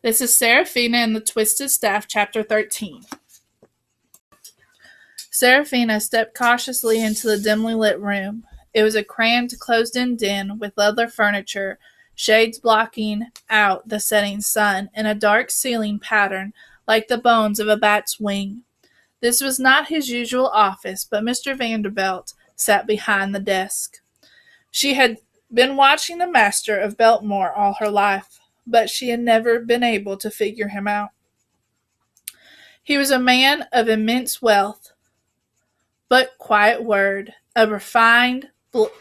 This is Serafina and the Twisted Staff, Chapter 13. Serafina stepped cautiously into the dimly lit room. It was a cramped, closed-in den with leather furniture, shades blocking out the setting sun, and a dark ceiling pattern like the bones of a bat's wing. This was not his usual office, but Mr. Vanderbilt sat behind the desk. She had been watching the master of Beltmore all her life, but she had never been able to figure him out. He was a man of immense wealth, but quiet word, a refined,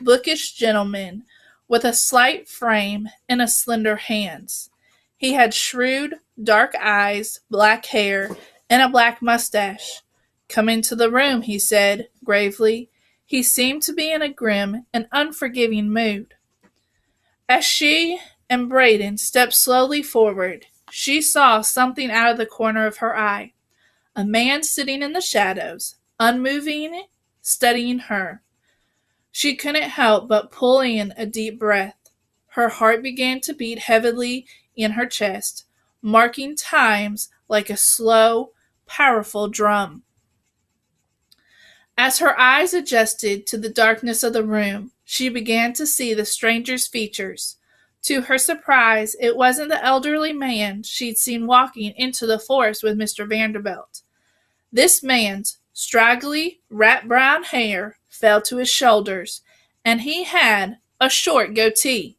bookish gentleman with a slight frame and slender hands. He had shrewd, dark eyes, black hair, and a black mustache. "Come into the room," he said, gravely. He seemed to be in a grim and unforgiving mood. As she and Braden stepped slowly forward, she saw something out of the corner of her eye. A man sitting in the shadows, unmoving, studying her. She couldn't help but pull in a deep breath. Her heart began to beat heavily in her chest, marking times like a slow, powerful drum. As her eyes adjusted to the darkness of the room, she began to see the stranger's features. To her surprise, it wasn't the elderly man she'd seen walking into the forest with Mr. Vanderbilt. This man's straggly, rat-brown hair fell to his shoulders, and he had a short goatee.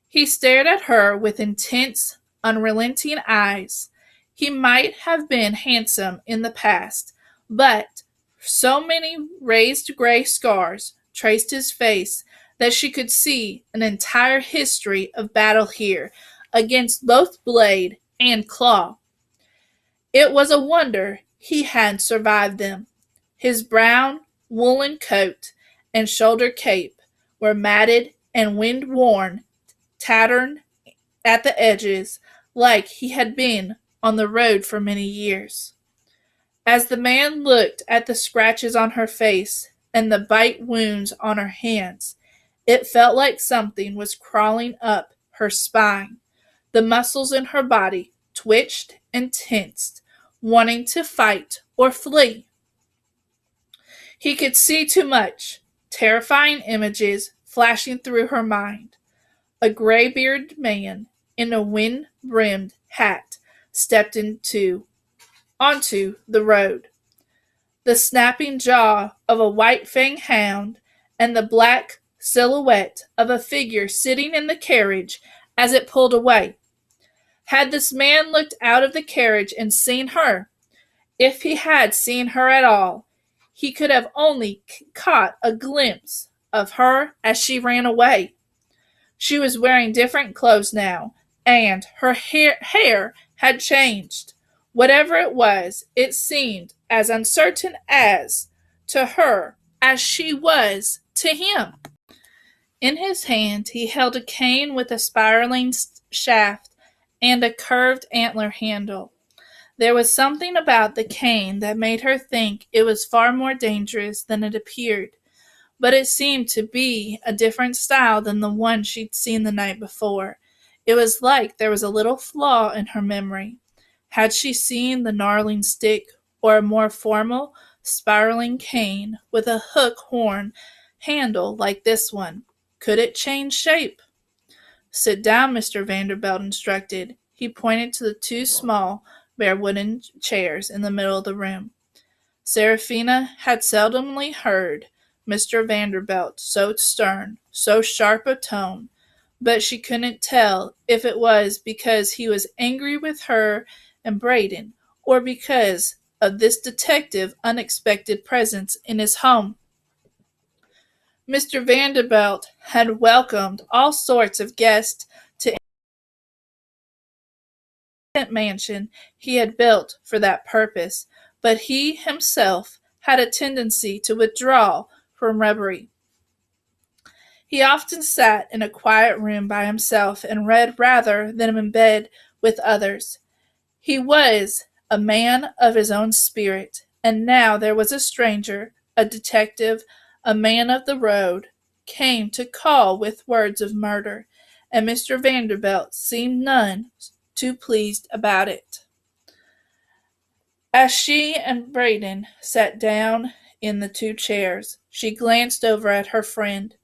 He stared at her with intense, unrelenting eyes. He might have been handsome in the past, but so many raised gray scars traced his face that she could see an entire history of battle here against both blade and claw. It was a wonder he had survived them. His brown woolen coat and shoulder cape were matted and wind-worn, tattered at the edges, like he had been on the road for many years. As the man looked at the scratches on her face and the bite wounds on her hands, it felt like something was crawling up her spine. The muscles in her body twitched and tensed, wanting to fight or flee. He could see too much, terrifying images flashing through her mind. A gray-bearded man in a wind-brimmed hat stepped onto the road. The snapping jaw of a white-fanged hound and the black silhouette of a figure sitting in the carriage as it pulled away. Had this man looked out of the carriage and seen her? If he had seen her at all, he could have only caught a glimpse of her as she ran away. She was wearing different clothes now, and her hair had changed. Whatever it was, it seemed as uncertain to her as she was to him. In his hand he held a cane with a spiraling shaft and a curved antler handle. There was something about the cane that made her think it was far more dangerous than it appeared, but it seemed to be a different style than the one she'd seen the night before. It was like there was a little flaw in her memory. Had she seen the gnarling stick or a more formal, spiraling cane with a hook horn handle like this one? Could it change shape? "Sit down," Mr. Vanderbilt instructed. He pointed to the two small, bare wooden chairs in the middle of the room. Serafina had seldomly heard Mr. Vanderbilt so stern, so sharp of tone, but she couldn't tell if it was because he was angry with her and Braden, or because of this detective's unexpected presence in his home. Mr. Vanderbilt had welcomed all sorts of guests to the mansion he had built for that purpose, but he himself had a tendency to withdraw from revelry. He often sat in a quiet room by himself and read rather than in bed with others. He was a man of his own spirit, and now there was a stranger, a detective, a man of the road, came to call with words of murder, and Mr. Vanderbilt seemed none too pleased about it. As she and Braden sat down in the two chairs, she glanced over at her friend.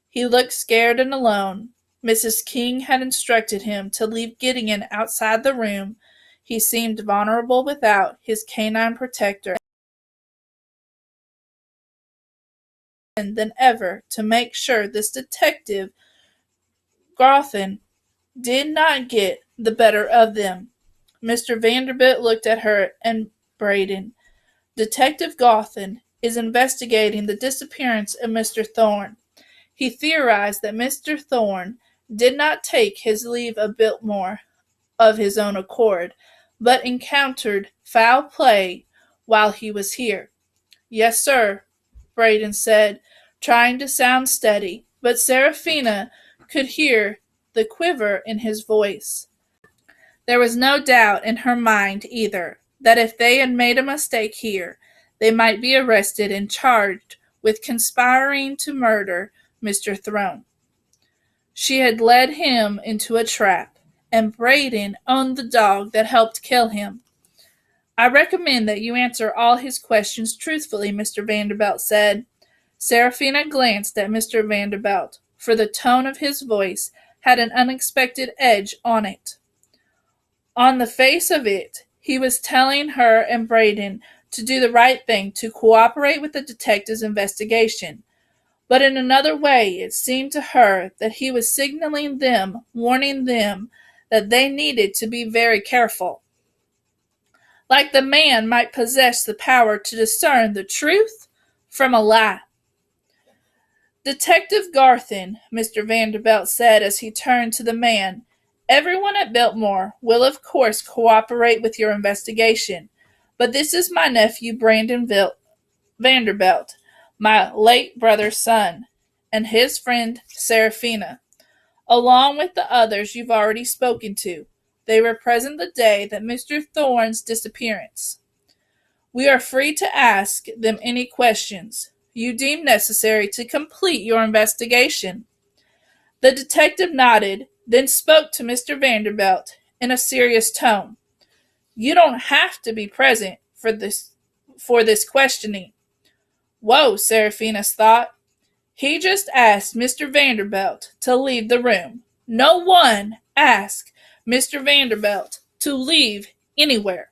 He looked scared and alone. Mrs. King had instructed him to leave Gideon outside the room. He seemed vulnerable without his canine protector than ever to make sure this detective Gothen did not get the better of them. Mr. Vanderbilt looked at her and Braden. Detective Gothen is investigating the disappearance of Mr. Thorne. He theorized that Mr. Thorne did not take his leave of Biltmore of his own accord, but encountered foul play while he was here. Yes, sir, Braden said, trying to sound steady, but Serafina could hear the quiver in his voice. There was no doubt in her mind, either, that if they had made a mistake here, they might be arrested and charged with conspiring to murder Mr. Thorne. She had led him into a trap, and Braden owned the dog that helped kill him. I recommend that you answer all his questions truthfully, Mr. Vanderbilt said. Serafina glanced at Mr. Vanderbilt, for the tone of his voice had an unexpected edge on it. On the face of it, he was telling her and Braden to do the right thing, to cooperate with the detective's investigation. But in another way, it seemed to her that he was signaling them, warning them that they needed to be very careful. Like the man might possess the power to discern the truth from a lie. Detective Garthen, Mr. Vanderbilt said as he turned to the man, everyone at Biltmore will of course cooperate with your investigation, but this is my nephew Brandon Vanderbilt, my late brother's son, and his friend Serafina, along with the others you've already spoken to. They were present the day that Mr. Thorne's disappearance. We are free to ask them any questions you deem necessary to complete your investigation. The detective nodded, then spoke to Mr. Vanderbilt in a serious tone. You don't have to be present for this questioning. Whoa, Serafina's thought. He just asked Mr. Vanderbilt to leave the room. No one asked Mr. Vanderbilt to leave anywhere.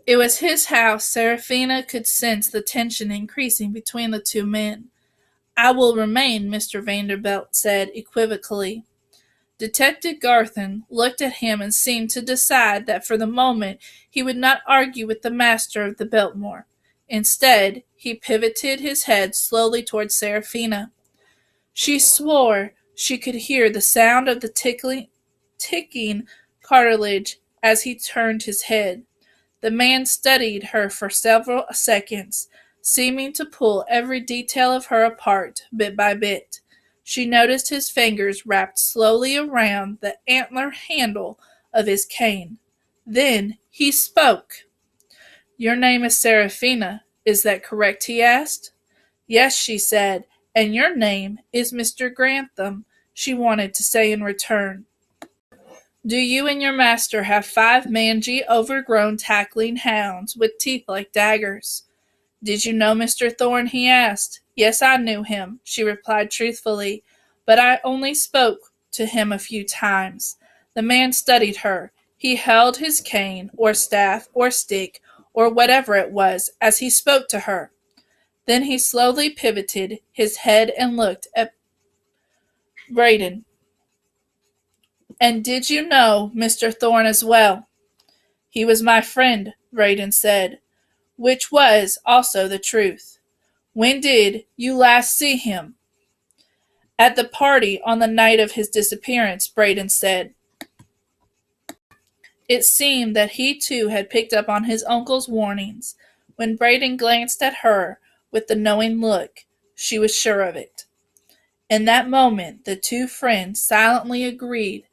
It was his house. Serafina could sense the tension increasing between the two men. I will remain, Mr. Vanderbilt said equivocally. Detective Garthen looked at him and seemed to decide that for the moment he would not argue with the master of the Biltmore. Instead, he pivoted his head slowly towards Serafina. She swore she could hear the sound of the ticking cartilage as he turned his head. The man studied her for several seconds, seeming to pull every detail of her apart, bit by bit. She noticed his fingers wrapped slowly around the antler handle of his cane. Then he spoke. Your name is Serafina, is that correct? He asked. Yes, she said, and your name is Mr. Grantham, she wanted to say in return. Do you and your master have 5 mangy, overgrown tackling hounds with teeth like daggers? Did you know Mr. Thorne? He asked. Yes, I knew him, she replied truthfully, but I only spoke to him a few times. The man studied her. He held his cane, or staff, or stick, or whatever it was, as he spoke to her. Then he slowly pivoted his head and looked at Braden. And did you know Mr. Thorne as well? He was my friend, Braden said, which was also the truth. When did you last see him? At the party on the night of his disappearance, Braden said. It seemed that he too had picked up on his uncle's warnings. When Braden glanced at her with the knowing look, she was sure of it. In that moment, the two friends silently agreed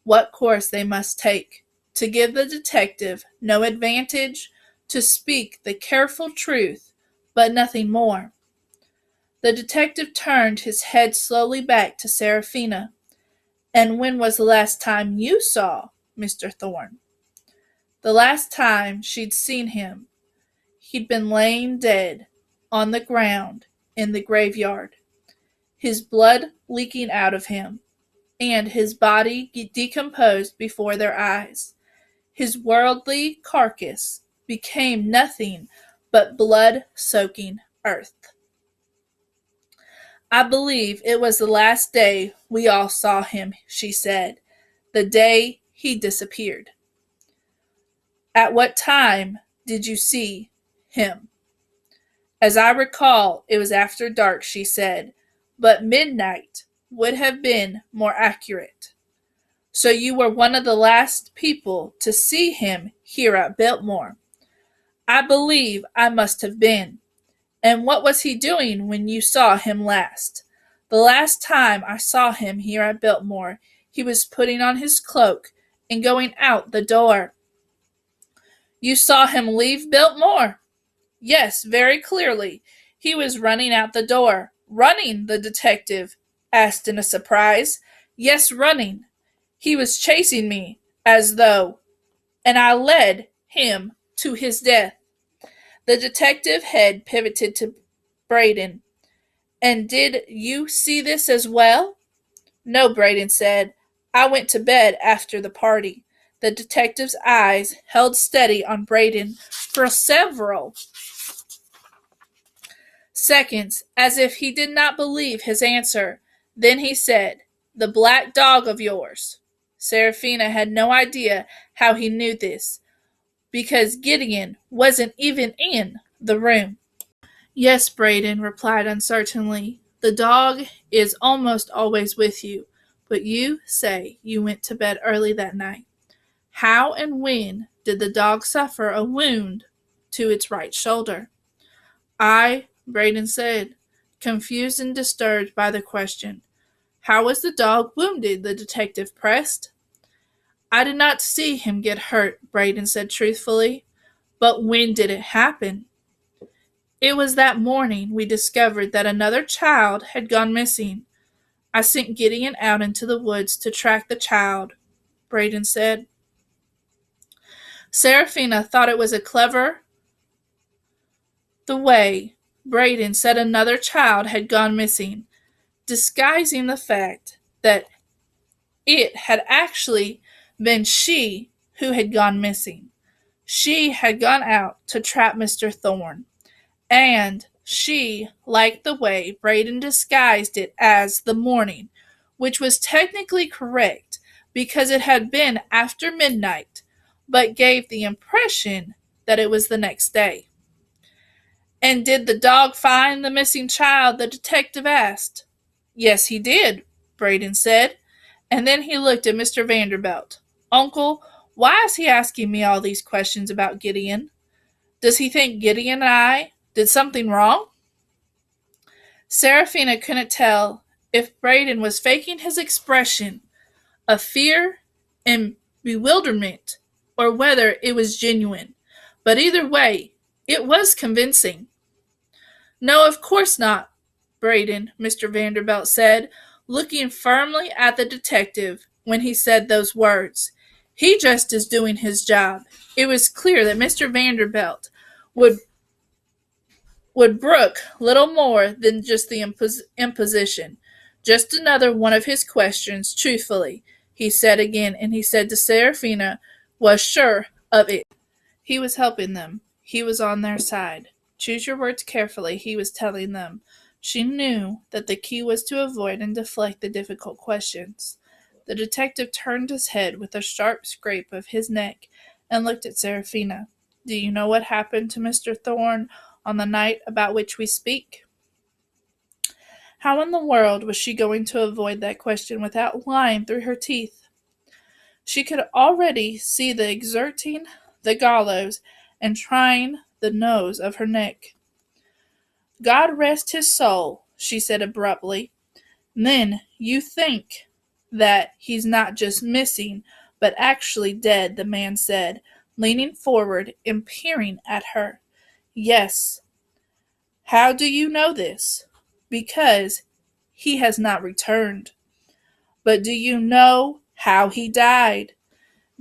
what course they must take, to give the detective no advantage, to speak the careful truth, but nothing more. The detective turned his head slowly back to Serafina. And when was the last time you saw Mr. Thorne. The last time she'd seen him, he'd been laying dead on the ground in the graveyard, his blood leaking out of him, and his body decomposed before their eyes. His worldly carcass became nothing but blood-soaking earth. I believe it was the last day we all saw him, she said, the day he disappeared. At what time did you see him? As I recall, it was after dark, she said, but midnight would have been more accurate. So you were one of the last people to see him here at Biltmore. I believe I must have been. And what was he doing when you saw him last? The last time I saw him here at Biltmore, he was putting on his cloak and going out the door. You saw him leave Biltmore? Yes, very clearly. He was running out the door. Running, the detective asked in a surprise. Yes, running. He was chasing me, as though, and I led him to his death. The detective head pivoted to Braden. And did you see this as well? No, Braden said. I went to bed after the party. The detective's eyes held steady on Braden for several seconds, as if he did not believe his answer. Then he said, The black dog of yours. Serafina had no idea how he knew this, because Gideon wasn't even in the room. Yes, Braden replied uncertainly. The dog is almost always with you, but you say you went to bed early that night. How and when did the dog suffer a wound to its right shoulder? Braden said, confused and disturbed by the question. How was the dog wounded? The detective pressed. I did not see him get hurt, Braden said truthfully. But when did it happen? It was that morning we discovered that another child had gone missing. I sent Gideon out into the woods to track the child, Braden said. Serafina thought it was clever the way Braden said another child had gone missing, disguising the fact that it had actually been she who had gone missing. She had gone out to trap Mr. Thorne, and she liked the way Braden disguised it as the morning, which was technically correct because it had been after midnight, but gave the impression that it was the next day. And did the dog find the missing child? The detective asked. Yes, he did, Braden said, and then he looked at Mr. Vanderbilt. Uncle, why is he asking me all these questions about Gideon? Does he think Gideon and I did something wrong? Serafina couldn't tell if Braden was faking his expression of fear and bewilderment or whether it was genuine, but either way, it was convincing. No, of course not, Braden, Mr. Vanderbilt said, looking firmly at the detective when he said those words. He just is doing his job. It was clear that Mr. Vanderbilt would brook little more than just the imposition. Just another one of his questions, truthfully, he said again, and he said to Serafina, was sure of it. He was helping them. He was on their side. Choose your words carefully, he was telling them. She knew that the key was to avoid and deflect the difficult questions. The detective turned his head with a sharp scrape of his neck and looked at Serafina. Do you know what happened to Mr. Thorne on the night about which we speak? How in the world was she going to avoid that question without lying through her teeth? She could already see the exerting the gallows and trying the nose of her neck. God rest his soul, she said abruptly. Then you think that he's not just missing, but actually dead, the man said, leaning forward and peering at her. Yes. How do you know this? Because he has not returned. But do you know how he died?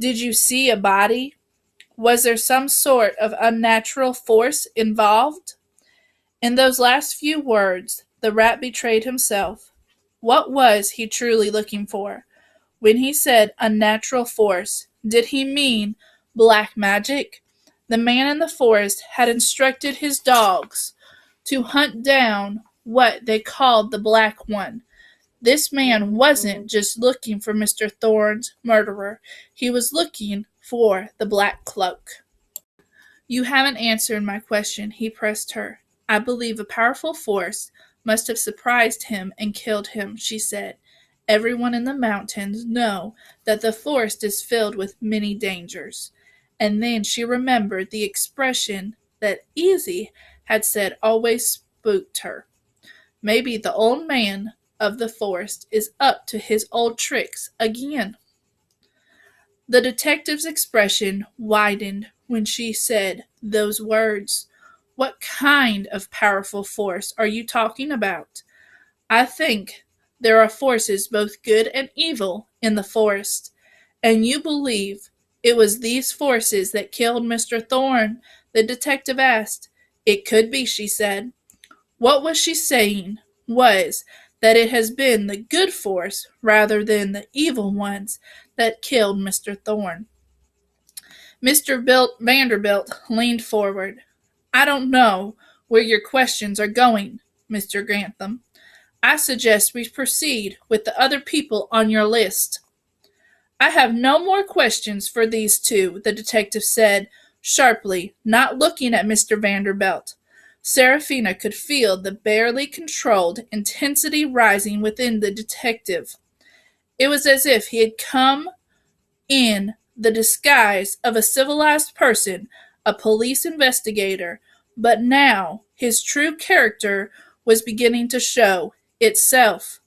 Did you see a body? Was there some sort of unnatural force involved? In those last few words, the rat betrayed himself. What was he truly looking for? When he said unnatural force, did he mean black magic? The man in the forest had instructed his dogs to hunt down what they called the Black One. This man wasn't just looking for Mr. Thorne's murderer, he was looking for the Black Cloak. You haven't answered my question, he pressed her. I believe a powerful force must have surprised him and killed him, she said. Everyone in the mountains know that the forest is filled with many dangers. And then she remembered the expression that Easy had said always spooked her. Maybe the old man of the forest is up to his old tricks again. The detective's expression widened when she said those words. What kind of powerful force are you talking about? I think there are forces both good and evil in the forest, and you believe it was these forces that killed Mr. Thorne? The detective asked. It could be, she said. What was she saying was that it has been the good force rather than the evil ones that killed Mr. Thorne. Mr. Vanderbilt leaned forward. I don't know where your questions are going, Mr. Grantham. I suggest we proceed with the other people on your list. I have no more questions for these two, the detective said sharply, not looking at Mr. Vanderbilt. Serafina could feel the barely controlled intensity rising within the detective. It was as if he had come in the disguise of a civilized person, a police investigator, but now his true character was beginning to show itself.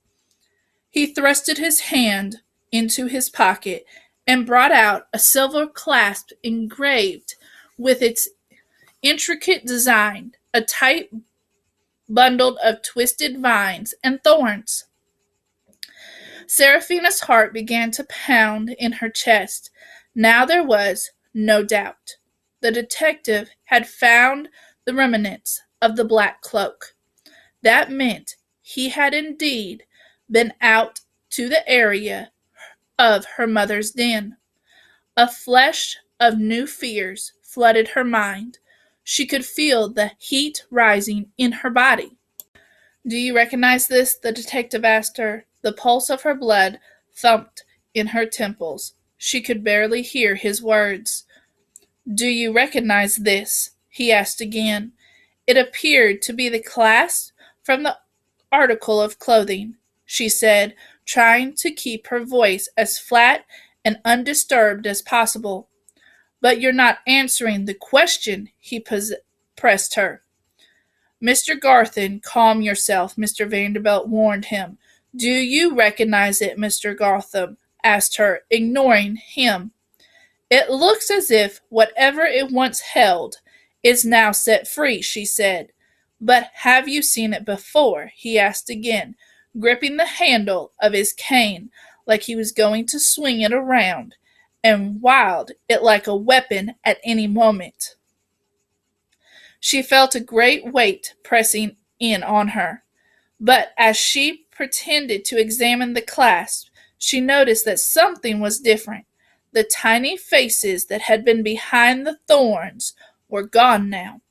He thrusted his hand into his pocket and brought out a silver clasp engraved with its intricate design, a tight bundle of twisted vines and thorns. Serafina's heart began to pound in her chest. Now there was no doubt. The detective had found the remnants of the Black Cloak. That meant he had indeed been out to the area of her mother's den. A flush of new fears flooded her mind. She could feel the heat rising in her body. Do you recognize this? The detective asked her. The pulse of her blood thumped in her temples. She could barely hear his words. Do you recognize this? He asked again. It appeared to be the clasp from the article of clothing, she said, trying to keep her voice as flat and undisturbed as possible. But you're not answering the question, he pressed her. Mr. Garthen, calm yourself, Mr. Vanderbilt warned him. Do you recognize it, Mr. Gartham? Asked her, ignoring him. It looks as if whatever it once held is now set free, she said. But have you seen it before? He asked again, gripping the handle of his cane like he was going to swing it around, and wield it like a weapon at any moment. She felt a great weight pressing in on her, but as she pretended to examine the clasp, she noticed that something was different. The tiny faces that had been behind the thorns were gone now.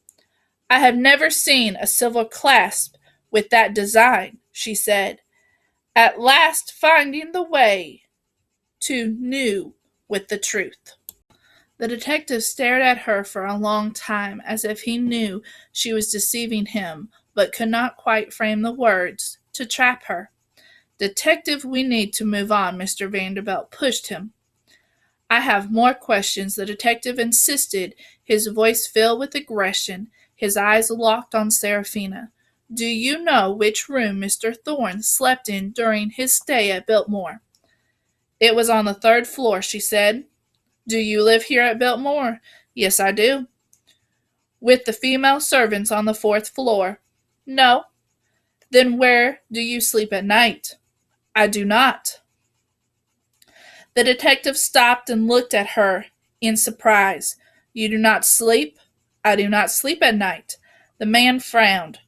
I have never seen a silver clasp with that design, she said, at last finding the way to new with the truth. The detective stared at her for a long time, as if he knew she was deceiving him, but could not quite frame the words to trap her. Detective, we need to move on, Mr. Vanderbilt pushed him. I have more questions, the detective insisted, his voice filled with aggression, his eyes locked on Serafina. Do you know which room Mr. Thorne slept in during his stay at Biltmore? It was on the 3rd floor, she said. Do you live here at Biltmore? Yes, I do. With the female servants on the 4th floor? No. Then where do you sleep at night? I do not. The detective stopped and looked at her in surprise. You do not sleep? I do not sleep at night. The man frowned.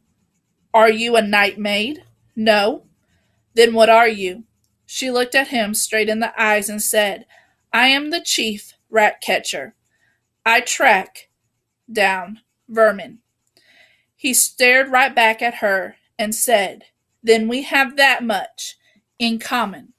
Are you a night maid? No. Then what are you? She looked at him straight in the eyes and said, I am the chief rat catcher. I track down vermin. He stared right back at her and said, Then we have that much in common.